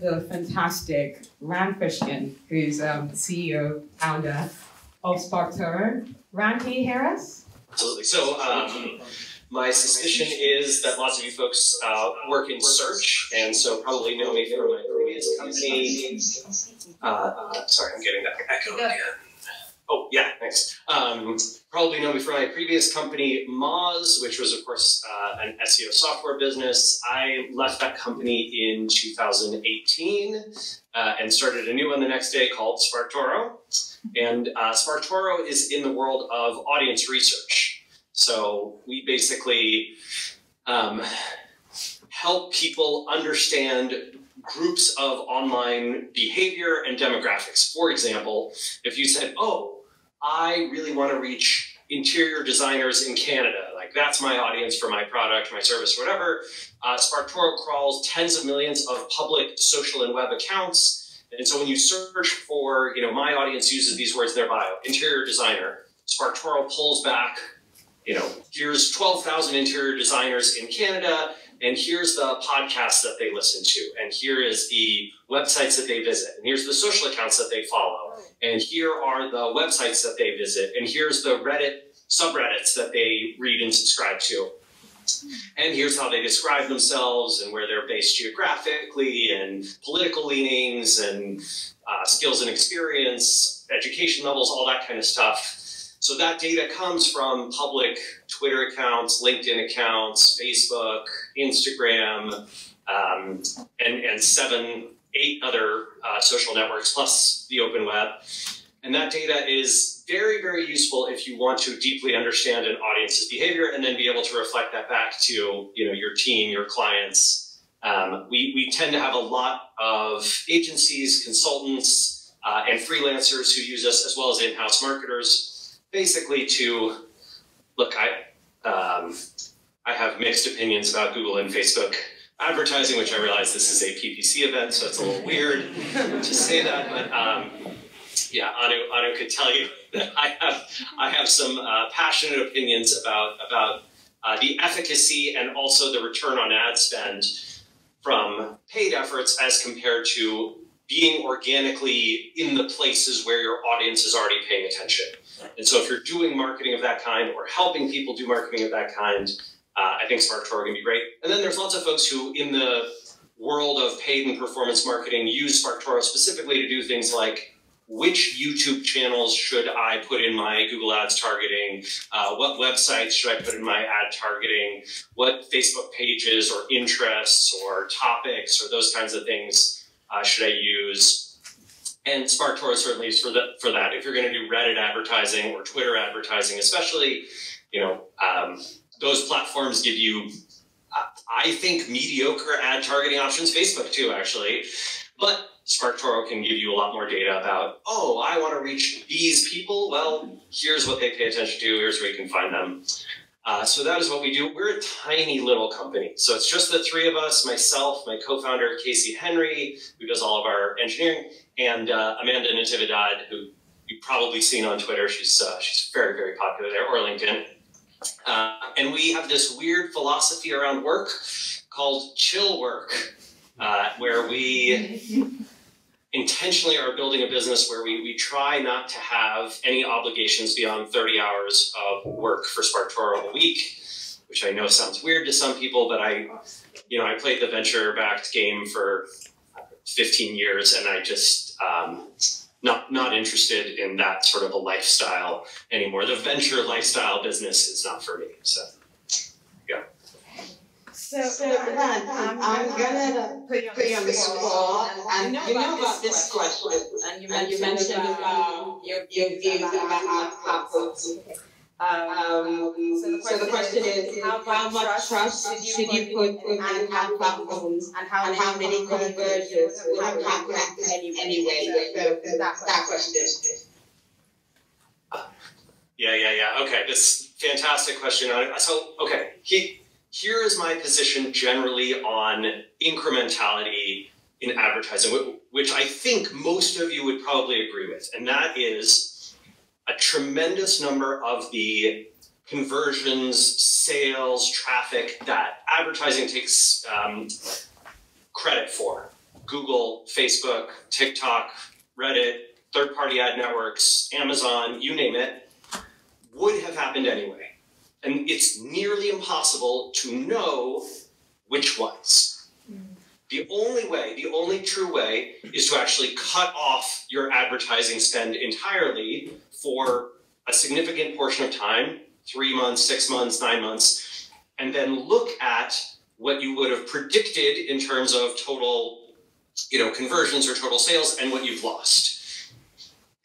the fantastic Fishkin, who's CEO, founder of SparkToro. Ran, can you hear us? Absolutely. So my suspicion is that lots of you folks work in search, and so probably know me from my previous company. Sorry, I'm getting that echo again. Oh, yeah, thanks. Probably know me from my previous company, Moz, which was, of course, an SEO software business. I left that company in 2018 and started a new one the next day called SparkToro. And SparkToro is in the world of audience research. So we basically help people understand groups of online behavior and demographics. For example, if you said, oh, I really want to reach interior designers in Canada, like that's my audience for my product, my service, whatever, SparkToro crawls tens of millions of public social and web accounts. And so when you search for, my audience uses these words in their bio, interior designer, SparkToro pulls back, here's 12,000 interior designers in Canada, and here's the podcasts that they listen to, and here is the websites that they visit, and here's the social accounts that they follow, and here are the websites that they visit, and here's the Reddit subreddits that they read and subscribe to. And here's how they describe themselves and where they're based geographically and political leanings and skills and experience, education levels, all that kind of stuff. So that data comes from public Twitter accounts, LinkedIn accounts, Facebook, Instagram, and 7, 8 other social networks, plus the open web. And that data is very, very useful if you want to deeply understand an audience's behavior and then be able to reflect that back to your team, your clients. We tend to have a lot of agencies, consultants, and freelancers who use us, as well as in-house marketers, basically to look. I have mixed opinions about Google and Facebook advertising, which I realize this is a PPC event, so it's a little weird to say that, but yeah, Anu could tell you that I have some passionate opinions about the efficacy and also the return on ad spend from paid efforts as compared to being organically in the places where your audience is already paying attention. And so if you're doing marketing of that kind or helping people do marketing of that kind, I think SparkToro can be great. And then there's lots of folks who in the world of paid and performance marketing use SparkToro specifically to do things like, which YouTube channels should I put in my Google Ads targeting? What websites should I put in my ad targeting? What Facebook pages or interests or topics or those kinds of things should I use? And SparkToro certainly is for that. If you're going to do Reddit advertising or Twitter advertising, especially, those platforms give you, I think, mediocre ad targeting options. Facebook too, actually. But SparkToro can give you a lot more data about, oh, I want to reach these people. Well, here's what they pay attention to. Here's where you can find them. So that is what we do. We're a tiny little company. So it's just the 3 of us, myself, my co-founder, Casey Henry, who does all of our engineering, and Amanda Natividad, who you've probably seen on Twitter. She's very, very popular there, or LinkedIn. And we have this weird philosophy around work called chill work, where we intentionally are building a business where we try not to have any obligations beyond 30 hours of work for SparkToro a week, which I know sounds weird to some people, but I played the venture-backed game for 15 years, and I just not interested in that sort of a lifestyle anymore. The venture lifestyle business is not for me. So, yeah. So I'm gonna put you on the spot, and you know about this question, and you mentioned about your views about platforms. So the question is, how much trust should you put in ad platforms, and how many conversions will happen anyway? So that question. Yeah. Okay, this fantastic question. So, okay, here is my position generally on incrementality in advertising, which I think most of you would probably agree with, and that is a tremendous number of the conversions, sales, traffic that advertising takes credit for Google, Facebook, TikTok, Reddit, third-party ad networks, Amazon, you name it, would have happened anyway. And it's nearly impossible to know which ones. The only way, the only true way, is to actually cut off your advertising spend entirely for a significant portion of time, 3 months, 6 months, 9 months, and then look at what you would have predicted in terms of total, conversions or total sales and what you've lost.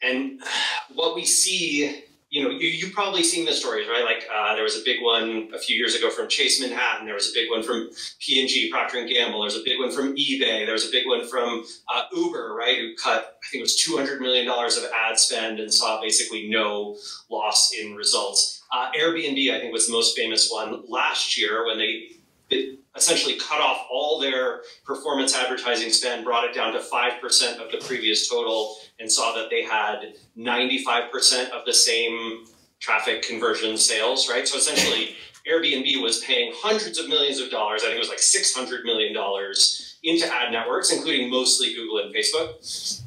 And what we see, you've probably seen the stories, right? Like there was a big one a few years ago from Chase Manhattan. There was a big one from P&G, Procter & Gamble. There was a big one from eBay. There was a big one from Uber, right? Who cut, I think it was $200 million of ad spend and saw basically no loss in results. Airbnb, I think, was the most famous one last year when they essentially cut off all their performance advertising spend, brought it down to 5% of the previous total, and saw that they had 95% of the same traffic conversion sales, right? So essentially, Airbnb was paying hundreds of millions of dollars, I think it was like $600 million, into ad networks, including mostly Google and Facebook.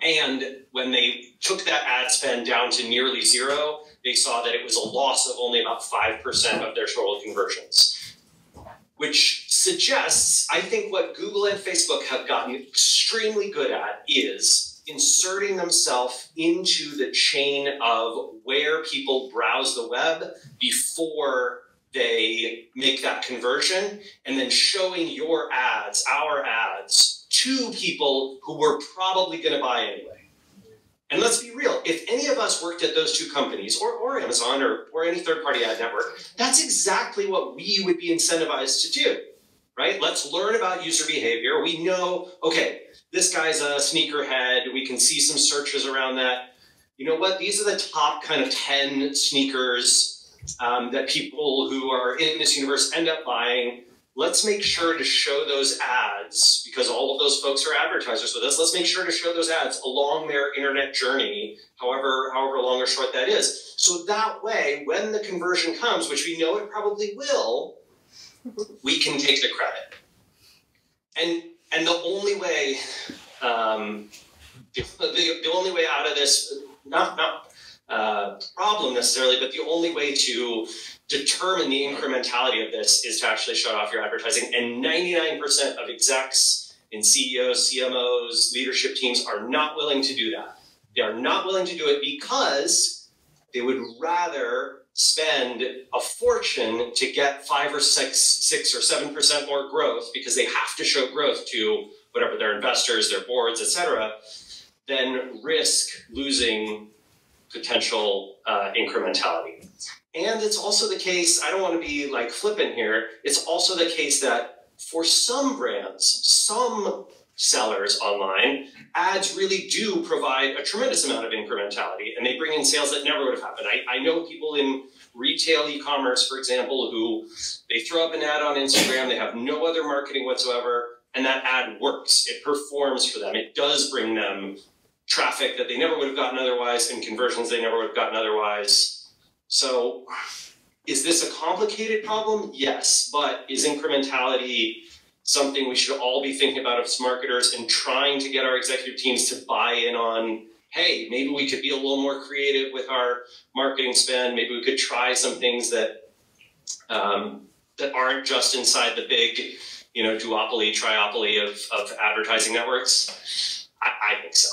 And when they took that ad spend down to nearly zero, they saw that it was a loss of only about 5% of their total conversions. Which suggests, I think what Google and Facebook have gotten extremely good at is inserting themselves into the chain of where people browse the web before they make that conversion, and then showing your ads, our ads, to people who were probably going to buy anyway. And let's be real, if any of us worked at those two companies, or Amazon, or any third-party ad network, that's exactly what we would be incentivized to do, right? Let's learn about user behavior. We know, okay, this guy's a sneakerhead. We can see some searches around that. You know what? These are the top kind of 10 sneakers that people who are in this universe end up buying. Let's make sure to show those ads, because all of those folks are advertisers with us. Let's make sure to show those ads along their internet journey, however long or short that is. So that way, when the conversion comes, which we know it probably will, we can take the credit. And the only way, the only way out of this, not problem necessarily, but the only way to determine the incrementality of this is to actually shut off your advertising. And 99% of execs and CEOs, CMOs, leadership teams are not willing to do that. They are not willing to do it because they would rather spend a fortune to get 5 or 6 or 7% more growth, because they have to show growth to whatever their investors, their boards, etc., than risk losing potential incrementality. And it's also the case, I don't want to be like flippant here, it's also the case that for some brands, some sellers online, ads really do provide a tremendous amount of incrementality, and they bring in sales that never would have happened. I know people in retail e-commerce, for example, who they throw up an ad on Instagram, they have no other marketing whatsoever, and that ad works. It performs for them. It does bring them traffic that they never would have gotten otherwise, and conversions they never would have gotten otherwise. So is this a complicated problem? Yes, but is incrementality something we should all be thinking about as marketers and trying to get our executive teams to buy in on, hey, maybe we could be a little more creative with our marketing spend. Maybe we could try some things that that aren't just inside the big, duopoly, triopoly of advertising networks? I think so.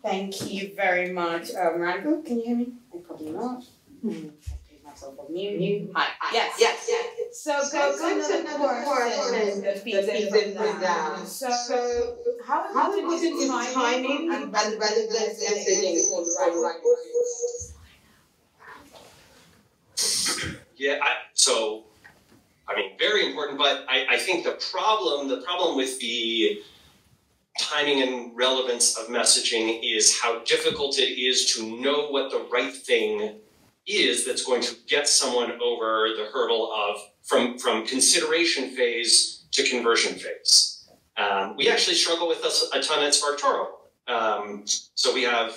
Thank you very much. Randall, can you hear me? Probably not. Myself on mute. Hi. Yes. So go to the question that feeds in down. So how is it timing and relevant messaging for the right audience? Yeah, very important, but I think the problem with the timing and relevance of messaging is how difficult it is to know what the right thing is that's going to get someone over the hurdle of from consideration phase to conversion phase. We actually struggle with this a ton at SparkToro. So we have,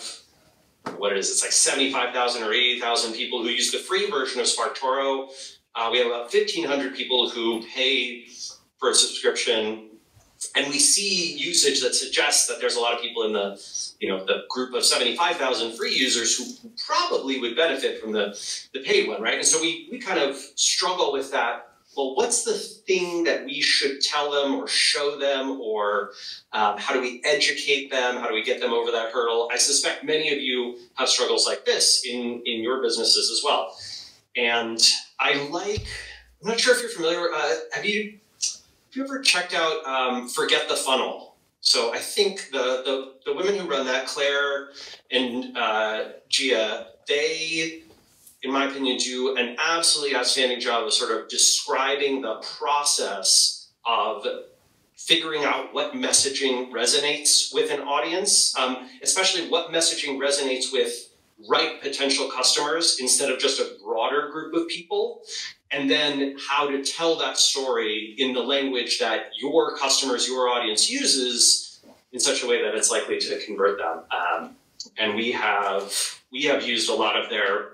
it's like 75,000 or 80,000 people who use the free version of SparkToro. We have about 1,500 people who pay for a subscription. And we see usage that suggests that there's a lot of people in the, the group of 75,000 free users who probably would benefit from the paid one, right? And so we kind of struggle with that. Well, what's the thing that we should tell them or show them, or how do we educate them? How do we get them over that hurdle? I suspect many of you have struggles like this in your businesses as well. And I'm not sure if you're familiar, have you ever checked out Forget the Funnel? So I think the women who run that, Claire and Gia, they, in my opinion, do an absolutely outstanding job of sort of describing the process of figuring out what messaging resonates with an audience, especially what messaging resonates with right potential customers instead of just a broader group of people, and then how to tell that story in the language that your customers, your audience uses in such a way that it's likely to convert them. And we have used a lot of their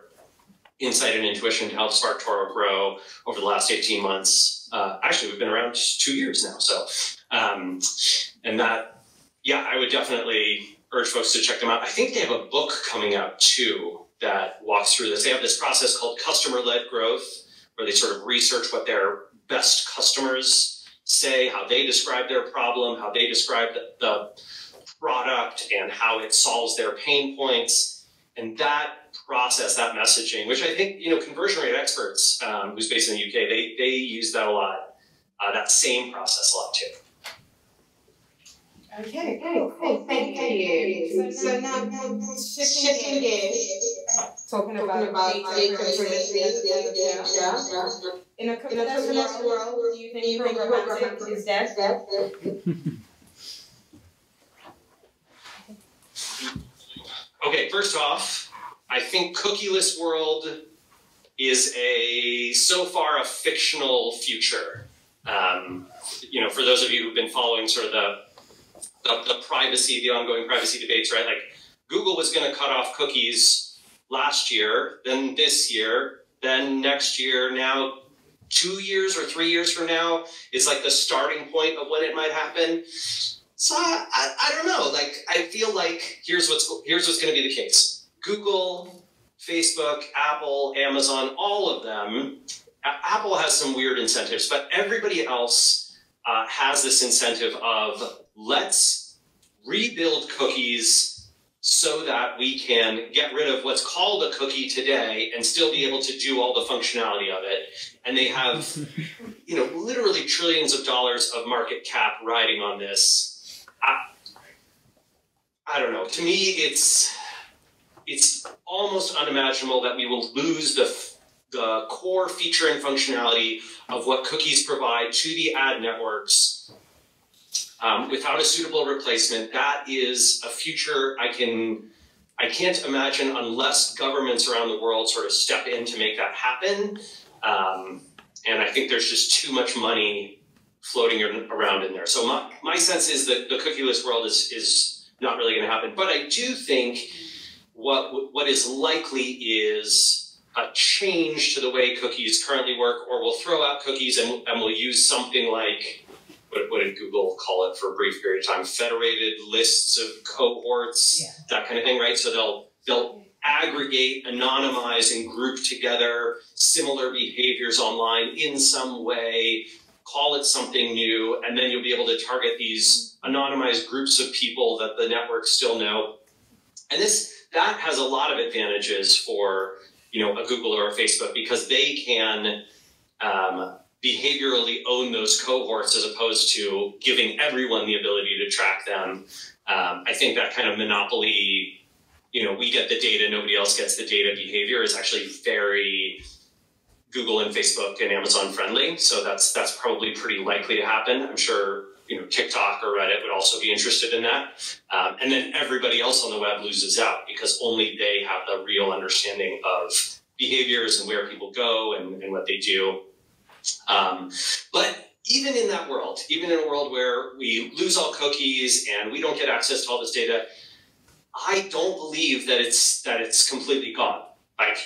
insight and intuition to help SparkToro grow over the last 18 months. Actually, we've been around 2 years now. So, and that, yeah, I would definitely urge folks to check them out. I think they have a book coming out too that walks through this. They have this process called customer-led growth, where they sort of research what their best customers say, how they describe their problem, how they describe the product, and how it solves their pain points. And that process, that messaging, which I think, conversion rate experts, who's based in the UK, they use that a lot, that same process a lot too. Okay, cool. Thank you. So now, shifting gears, talking about data privacy in a cookieless world, do you think programmatic is dead? Okay, first off, I think cookieless world is so far a fictional future. For those of you who've been following sort of the privacy, the ongoing privacy debates, right? Like Google was going to cut off cookies last year, then this year, then next year. Now 2 years or 3 years from now is like the starting point of when it might happen. So I don't know. Like I feel like here's what's going to be the case. Google, Facebook, Apple, Amazon, all of them. Apple has some weird incentives, but everybody else has this incentive of let's rebuild cookies so that we can get rid of what's called a cookie today and still be able to do all the functionality of it. And they have, literally trillions of dollars of market cap riding on this. I don't know. To me, it's almost unimaginable that we will lose the core feature and functionality of what cookies provide to the ad networks without a suitable replacement. That is a future I can't imagine unless governments around the world sort of step in to make that happen. And I think there's just too much money floating around in there. So my sense is that the cookieless world is not really going to happen. But I do think what is likely is a change to the way cookies currently work, or we'll throw out cookies and we'll use something like, what did Google call it for a brief period of time? Federated lists of cohorts, that kind of thing, right? So they'll aggregate, anonymize, and group together similar behaviors online in some way, call it something new, and then you'll be able to target these anonymized groups of people that the networks still know. And that has a lot of advantages for a Google or a Facebook, because they can behaviorally own those cohorts as opposed to giving everyone the ability to track them. I think that kind of monopoly, we get the data, nobody else gets the data behavior is actually very Google and Facebook and Amazon friendly. So that's probably pretty likely to happen. I'm sure TikTok or Reddit would also be interested in that. And then everybody else on the web loses out because only they have the real understanding of behaviors and where people go and what they do. But even in that world, even in a world where we lose all cookies and we don't get access to all this data, I don't believe that it's completely gone. Like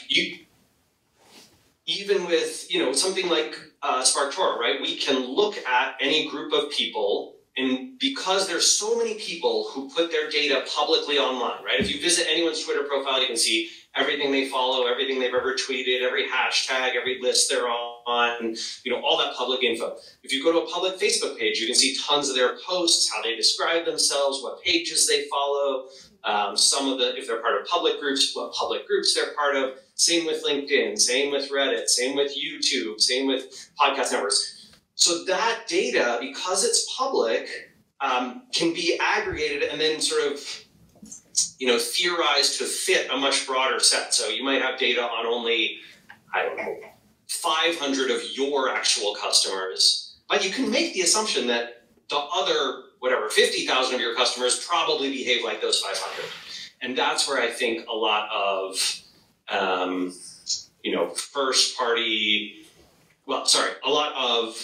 even with something like SparkToro, right? We can look at any group of people, and because there's so many people who put their data publicly online, right? If you visit anyone's Twitter profile, you can see everything they follow, everything they've ever tweeted, every hashtag, every list they're on, all that public info. If you go to a public Facebook page, you can see tons of their posts, how they describe themselves, what pages they follow, if they're part of public groups, what public groups they're part of. Same with LinkedIn, same with Reddit, same with YouTube, same with podcast networks. So that data, because it's public, can be aggregated and then sort of theorized to fit a much broader set. So you might have data on only, 500 of your actual customers, but you can make the assumption that the other, 50,000 of your customers probably behave like those 500. And that's where I think a lot of, a lot of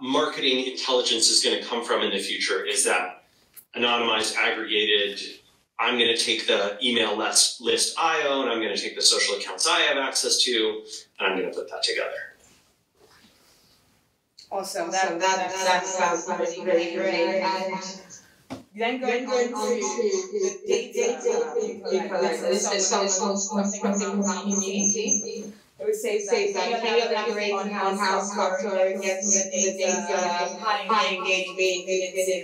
marketing intelligence is going to come from in the future, is that anonymized, aggregated, I'm going to take the email list I own, I'm going to take the social accounts I have access to, and I'm going to put that together. Awesome. That sounds really great. And then going on to the data, this is something about PPC. It would say that can you elaborate on how SparkToro gets the data, high engagement,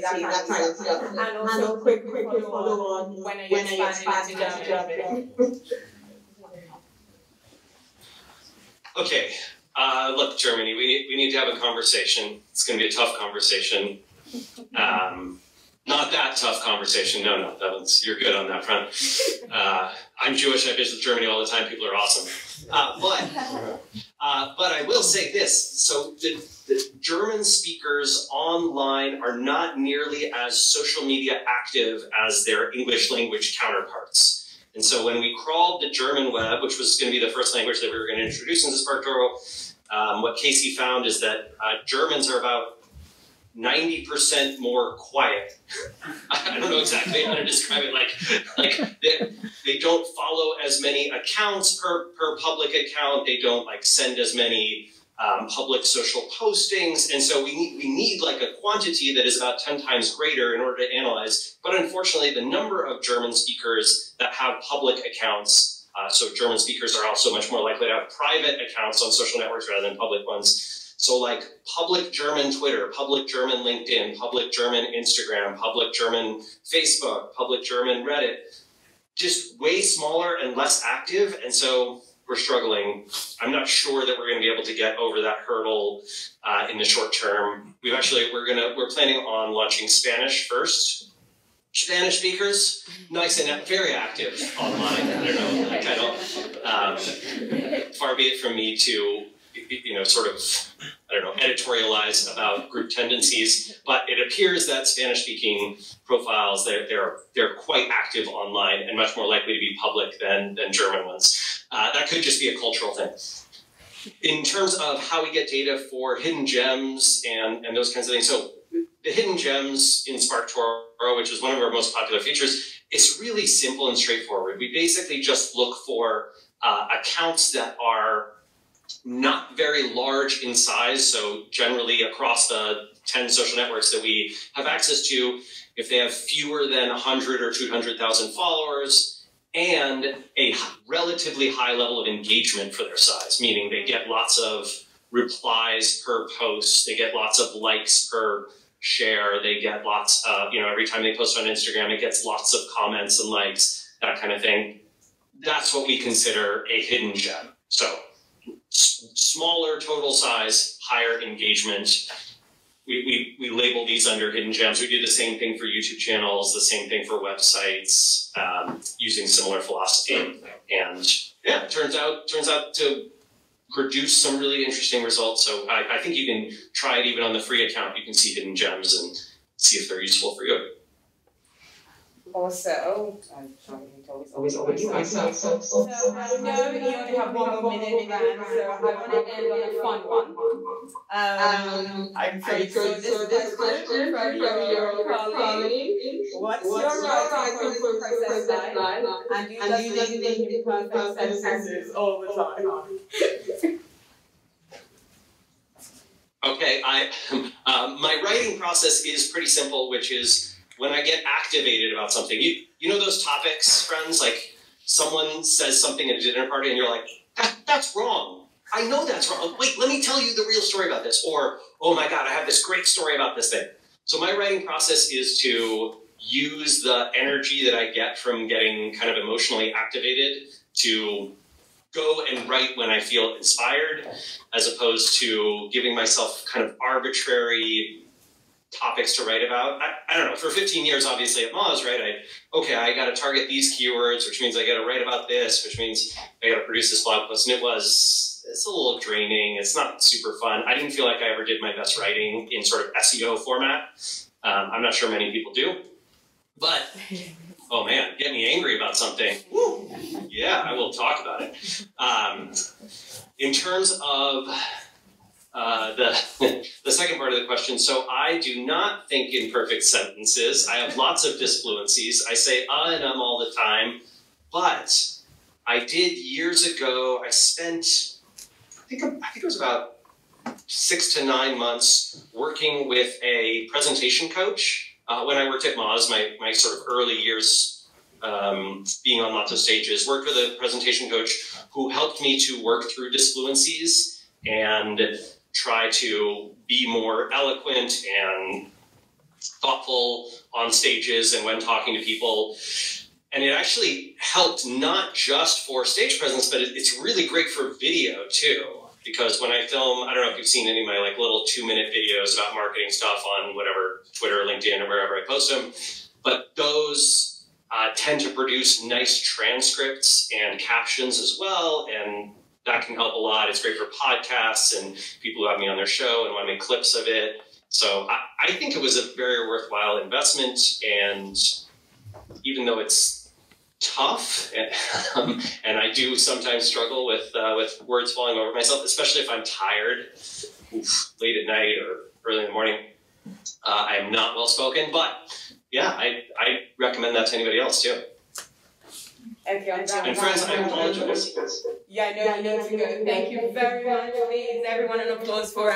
that kind of stuff. And also quick follow on when you expand into Germany. Okay, look, Germany, we need to have a conversation. It's going to be a tough conversation. Not that tough conversation. No, you're good on that front. I'm Jewish. I visit Germany all the time. People are awesome. But I will say this. So the German speakers online are not nearly as social media active as their English language counterparts. And so when we crawled the German web, which was going to be the first language that we were going to introduce into SparkToro, what Casey found is that Germans are about 90% more quiet. I don't know exactly how to describe it. Like they don't follow as many accounts per public account. They don't send as many public social postings. And so we need like a quantity that is about 10 times greater in order to analyze. But unfortunately, the number of German speakers that have public accounts, so German speakers are also much more likely to have private accounts on social networks rather than public ones. So like public German Twitter, public German LinkedIn, public German Instagram, public German Facebook, public German Reddit, just way smaller and less active. And so we're struggling. I'm not sure that we're going to be able to get over that hurdle in the short term. We're planning on launching Spanish first. Spanish speakers, nice and very active online. I don't know, far be it from me to editorialize about group tendencies, but it appears that Spanish-speaking profiles, they're quite active online and much more likely to be public than German ones. That could just be a cultural thing. In terms of how we get data for hidden gems and those kinds of things, so the hidden gems in SparkToro, which is one of our most popular features, it's really simple and straightforward. We basically just look for accounts that are not very large in size, so generally across the 10 social networks that we have access to, if they have fewer than 100 or 200,000 followers and a relatively high level of engagement for their size, meaning they get lots of replies per post, they get lots of likes per share, they get lots of, every time they post on Instagram, it gets lots of comments and likes, that kind of thing. That's what we consider a hidden gem. So smaller total size, higher engagement. We label these under hidden gems. We do the same thing for YouTube channels, the same thing for websites, using similar philosophy. And yeah, it turns out to produce some really interesting results. So I think you can try it even on the free account. You can see hidden gems and see if they're useful for you. Also, I'm trying to always myself. So I know you only have one more minute, so I want to end on a fun one. I'm sorry, so this question from your colleague. What's your writing process like? And do you think you perfect sentences all the time? Okay, my writing process is pretty simple, which is when I get activated about something. You know those topics, friends? Like someone says something at a dinner party and you're like, that's wrong. I know that's wrong. Wait, let me tell you the real story about this. Or, oh my God, I have this great story about this thing. So my writing process is to use the energy that I get from getting kind of emotionally activated to go and write when I feel inspired, as opposed to giving myself kind of arbitrary topics to write about. I don't know, for 15 years, obviously at Moz, right, I got to target these keywords, which means I got to write about this, which means I got to produce this blog post. And it's a little draining. It's not super fun. I didn't feel like I ever did my best writing in sort of SEO format. I'm not sure many people do, but oh man, get me angry about something. Woo. Yeah, I will talk about it. In terms of the second part of the question, so I do not think in perfect sentences. I have lots of disfluencies. I say and all the time, but I did years ago. I spent, I think it was about 6 to 9 months working with a presentation coach. When I worked at Moz, my sort of early years being on lots of stages, worked with a presentation coach who helped me to work through disfluencies and try to be more eloquent and thoughtful on stages and when talking to people. And it actually helped not just for stage presence, but it's really great for video too. Because when I film, I don't know if you've seen any of my like little 2-minute videos about marketing stuff on whatever, Twitter, LinkedIn, or wherever I post them, but those tend to produce nice transcripts and captions as well, and that can help a lot. It's great for podcasts and people who have me on their show and want to make clips of it. So I think it was a very worthwhile investment, and even though it's tough, and I do sometimes struggle with words falling over myself, especially if I'm tired, late at night or early in the morning. I am not well spoken, but yeah, I recommend that to anybody else too. Okay, and friends, I apologize. Yeah, I know you go. Thank you very much. Please, everyone, an applause for